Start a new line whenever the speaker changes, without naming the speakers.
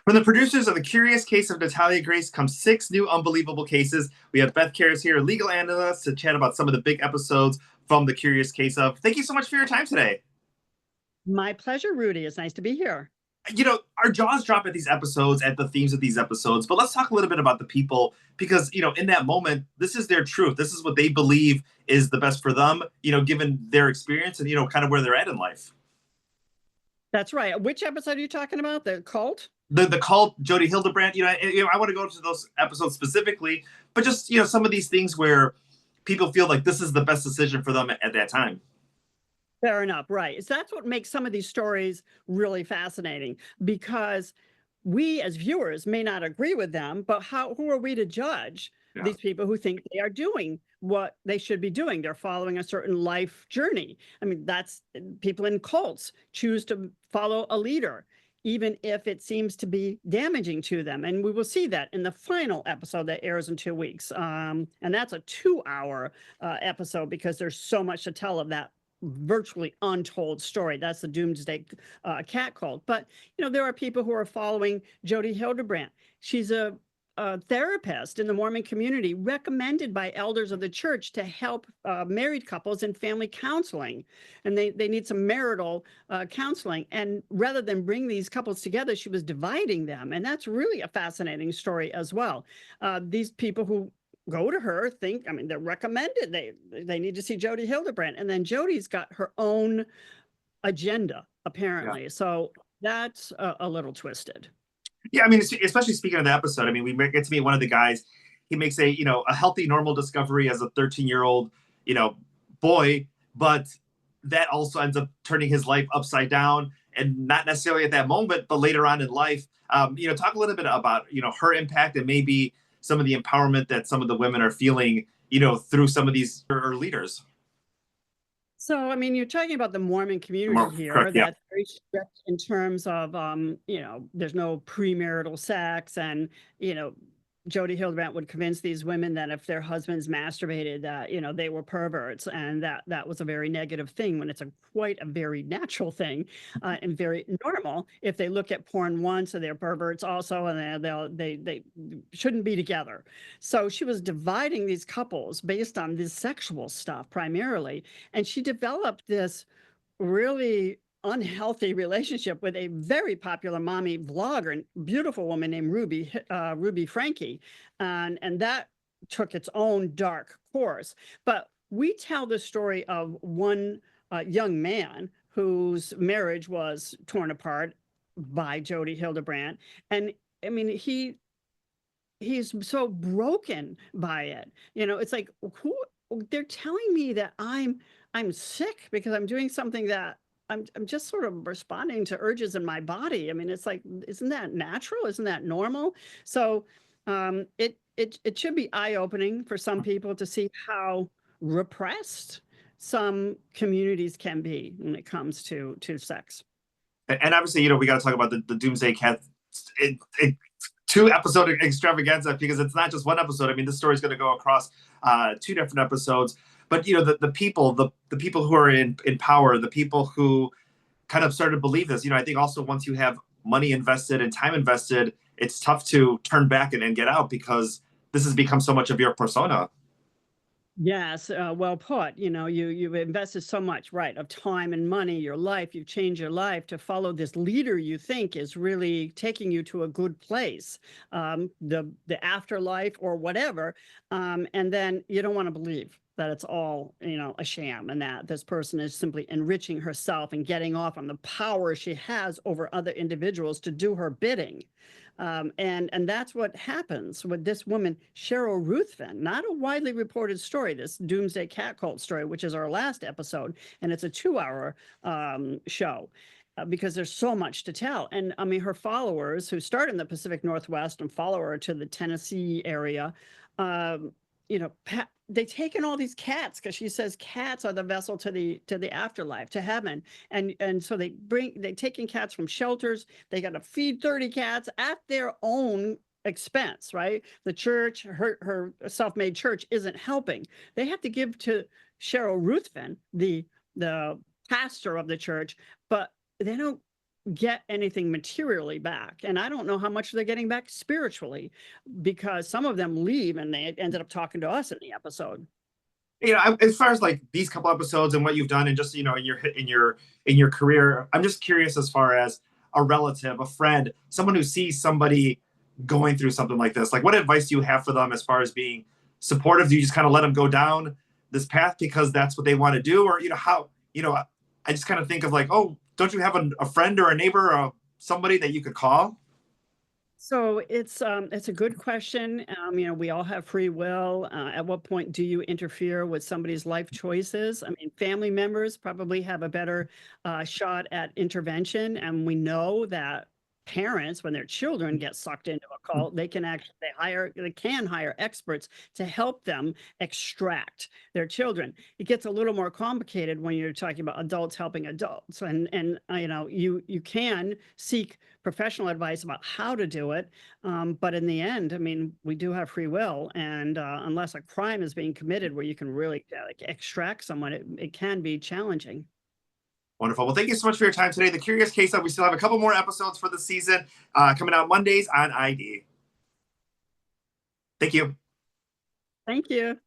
From the producers of The Curious Case of Natalia Grace come six new unbelievable cases. We have Beth Karas here, legal analyst, to chat about some of the big episodes from The Curious Case of. Thank you so much for your time today.
My pleasure, Rudy. It's nice to be here.
Our jaws drop at these episodes, at the themes of these episodes, but let's talk a little bit about the people because, in that moment, this is their truth. This is what they believe is the best for them, given their experience and, kind of where they're at in life.
That's right. Which episode are you talking about? The cult?
The cult, Jodi Hildebrandt, I want to go to those episodes specifically, but just, some of these things where people feel like this is the best decision for them at that time.
Fair enough. Right. So that's what makes some of these stories really fascinating because we as viewers may not agree with them, but who are we to judge these people who think they are doing what they should be doing? They're following a certain life journey. I mean, that's people in cults choose to follow a leader, even if it seems to be damaging to them. And we will see that in the final episode that airs in 2 weeks. And that's a 2-hour episode because there's so much to tell of that virtually untold story. That's the Doomsday Cat cult. But, there are people who are following Jodi Hildebrandt. She's a therapist in the Mormon community recommended by elders of the church to help married couples in family counseling. And they need some marital counseling. And rather than bring these couples together, she was dividing them. And that's really a fascinating story as well. These people who go to her they're recommended. They need to see Jodi Hildebrandt. And then Jodi's got her own agenda, apparently. Yeah. So that's a little twisted.
Yeah, I mean, especially speaking of the episode, I mean, we get to meet one of the guys. He makes a healthy, normal discovery as a 13-year-old, boy, but that also ends up turning his life upside down, and not necessarily at that moment, but later on in life. Talk a little bit about, her impact and maybe some of the empowerment that some of the women are feeling, through some of these leaders.
So, I mean, you're talking about the Mormon community here. Correct, yeah. That's very strict in terms of, there's no premarital sex, and, Jodi Hildebrandt would convince these women that if their husbands masturbated, that, they were perverts, and that was a very negative thing when it's quite a very natural thing and very normal. If they look at porn once, and they're perverts also, and they shouldn't be together. So she was dividing these couples based on this sexual stuff primarily, and she developed this really unhealthy relationship with a very popular mommy vlogger, beautiful woman named Ruby Frankie, and that took its own dark course. But we tell the story of one young man whose marriage was torn apart by Jodi Hildebrandt, and I mean he's so broken by it. It's like, who they're telling me that I'm sick because I'm doing something that I'm just sort of responding to urges in my body. I mean, it's like, isn't that natural? Isn't that normal? So it should be eye-opening for some people to see how repressed some communities can be when it comes to sex.
And obviously, we got to talk about the Doomsday Cat. 2-episode extravaganza, because it's not just one episode. I mean, this story is going to go across 2 different episodes. But the people who are in power, the people who kind of started to believe this. I think also once you have money invested and time invested, it's tough to turn back and get out, because this has become so much of your persona.
Yes, well put. You've invested so much, right, of time and money, your life. You've changed your life to follow this leader you think is really taking you to a good place, the afterlife or whatever, and then you don't want to believe that it's all, a sham, and that this person is simply enriching herself and getting off on the power she has over other individuals to do her bidding. And that's what happens with this woman, Cheryl Ruthven. Not a widely reported story, this Doomsday Cat cult story, which is our last episode, and it's a 2-hour show. Because there's so much to tell. And I mean, her followers who start in the Pacific Northwest and follow her to the Tennessee area, they take in all these cats because she says cats are the vessel to the afterlife, to heaven. And so they take in cats from shelters. They got to feed 30 cats at their own expense, right? The church, her self-made church, isn't helping. They have to give to Cheryl Ruthven, the pastor of the church, but they don't get anything materially back. And I don't know how much they're getting back spiritually, because some of them leave and they ended up talking to us in the episode.
As far as like these couple episodes and what you've done, and just in your career, I'm just curious as far as a relative, a friend, someone who sees somebody going through something like this. Like, what advice do you have for them as far as being supportive? Do you just kind of let them go down this path because that's what they want to do, or how? I just kind of think of like, oh, don't you have a friend or a neighbor or somebody that you could call?
So it's a good question. We all have free will. At what point do you interfere with somebody's life choices? I mean, family members probably have a better shot at intervention, and we know that parents, when their children get sucked into a cult, they can hire experts to help them extract their children. It gets a little more complicated when you're talking about adults helping adults, and you can seek professional advice about how to do it. But in the end, I mean, we do have free will. And unless a crime is being committed where you can really like extract someone, it can be challenging.
Wonderful. Well, thank you so much for your time today. The Curious Case of, we still have a couple more episodes for the season coming out Mondays on ID. Thank you.
Thank you.